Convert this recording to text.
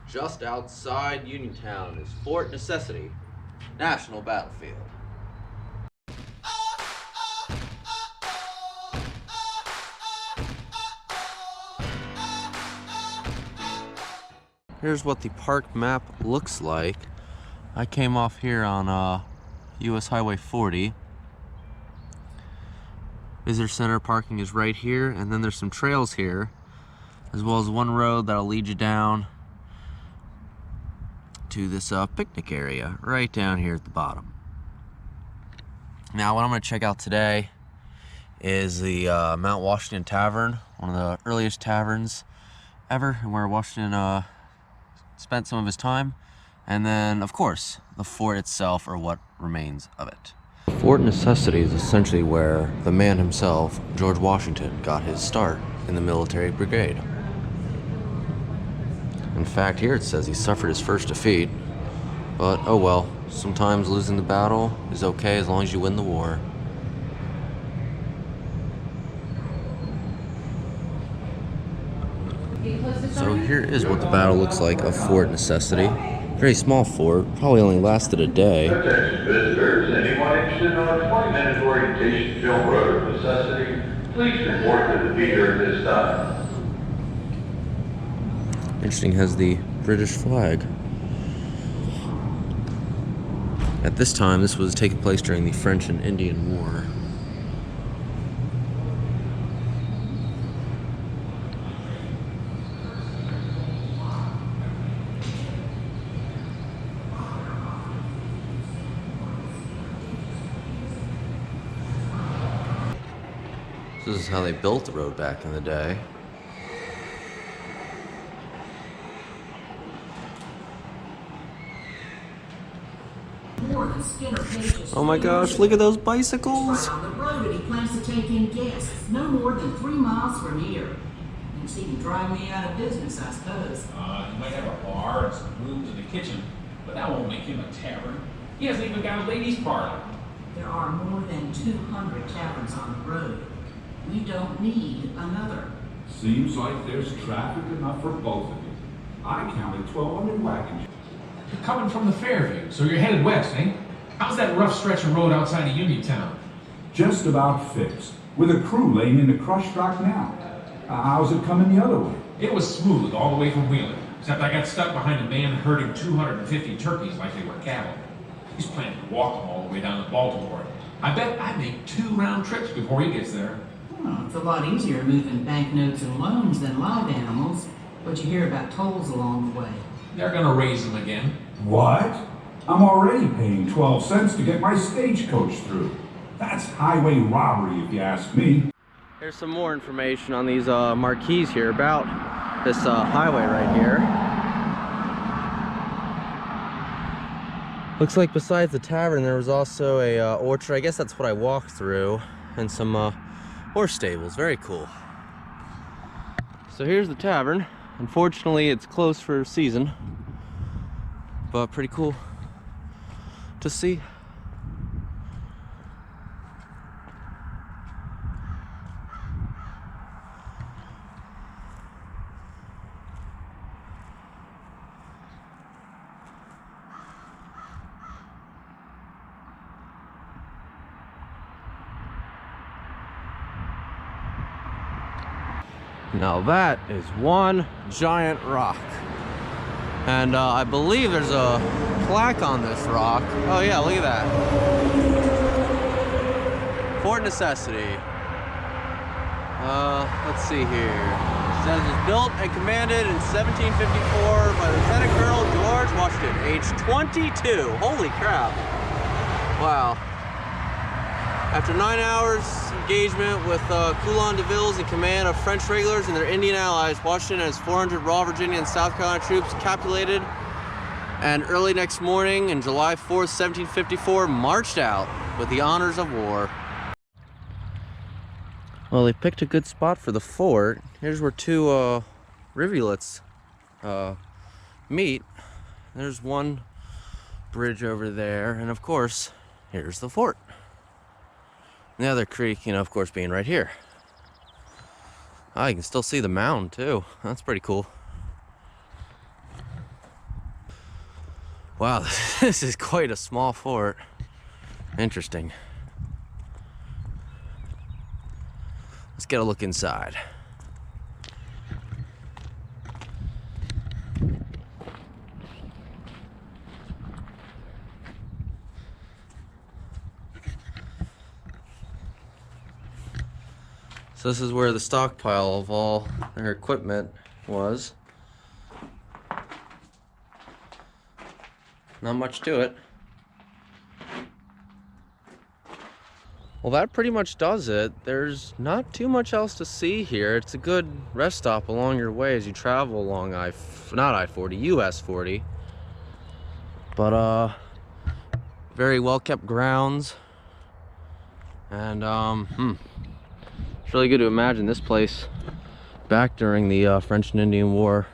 Just outside Uniontown is Fort Necessity National Battlefield. Here's what the park map looks like. I came off here on US Highway 40. Visitor Center parking is right here, and then there's some trails here, as well as one road that'll lead you down to this picnic area right down here at the bottom. Now, what I'm going to check out today is the Mount Washington Tavern, one of the earliest taverns ever, and where Washington spent some of his time. And then, of course, the fort itself, or what remains of it. Fort Necessity is essentially where the man himself, George Washington, got his start in the military brigade. In fact, here it says he suffered his first defeat, but oh well, sometimes losing the battle is okay as long as you win the war. So here is what the battle looks like of Fort Necessity. Very small fort, probably only lasted a day. Attention visitors, anyone interested in a 20-minute orientation film road of necessity, please report to the theater at this time. Interesting, has the British flag. At this time, this was taking place during the French and Indian War. This is how they built the road back in the day. Oh my gosh, look at those bicycles! On the road, he plans to take in guests no more than 3 miles from here. Thinks he can drive me out of business, I suppose. He might have a bar and some rooms in the kitchen, but that won't make him a tavern. He hasn't even got a ladies' parlor. There are more than 200 taverns on the road. We don't need another. Seems like there's traffic enough for both of you. I counted 1,200 wagons. You're coming from the Fairview, so you're headed west, eh? How's that rough stretch of road outside of Uniontown? Just about fixed, with a crew laying in the crushed rock now. How's it coming the other way? It was smooth all the way from Wheeling, except I got stuck behind a man herding 250 turkeys like they were cattle. He's planning to walk them all the way down to Baltimore. I bet I'd make 2 round trips before he gets there. Well, it's a lot easier moving banknotes and loans than live animals. But you hear about tolls along the way. They're gonna raise them again. What? I'm already paying 12 cents to get my stagecoach through. That's highway robbery if you ask me. Here's some more information on these marquees here about this highway right here. Looks like besides the tavern there was also a orchard. I guess that's what I walked through, and some horse stables. Very cool. So here's the tavern. Unfortunately, it's closed for a season, but pretty cool to see. Now that is one giant rock. And I believe there's a plaque on this rock. Oh yeah, look at that. Fort Necessity. Let's see here. It says it was built and commanded in 1754 by Lieutenant Colonel George Washington, age 22. Holy crap. Wow. After 9 hours engagement with Coulon de Villes in command of French regulars and their Indian allies, Washington and his 400 raw Virginia and South Carolina troops capitulated, and early next morning, in July 4th, 1754, marched out with the honors of war. Well, they picked a good spot for the fort. Here's where 2 rivulets meet. There's one bridge over there, and of course, here's the fort. The other creek, of course, being right here. Oh, you can still see the mound, too. That's pretty cool. Wow, this is quite a small fort. Interesting. Let's get a look inside. So this is where the stockpile of all their equipment was. Not much to it. Well, that pretty much does it. There's not too much else to see here. It's a good rest stop along your way as you travel along not I-40, US 40. But very well kept grounds. And it's really good to imagine this place back during the French and Indian War.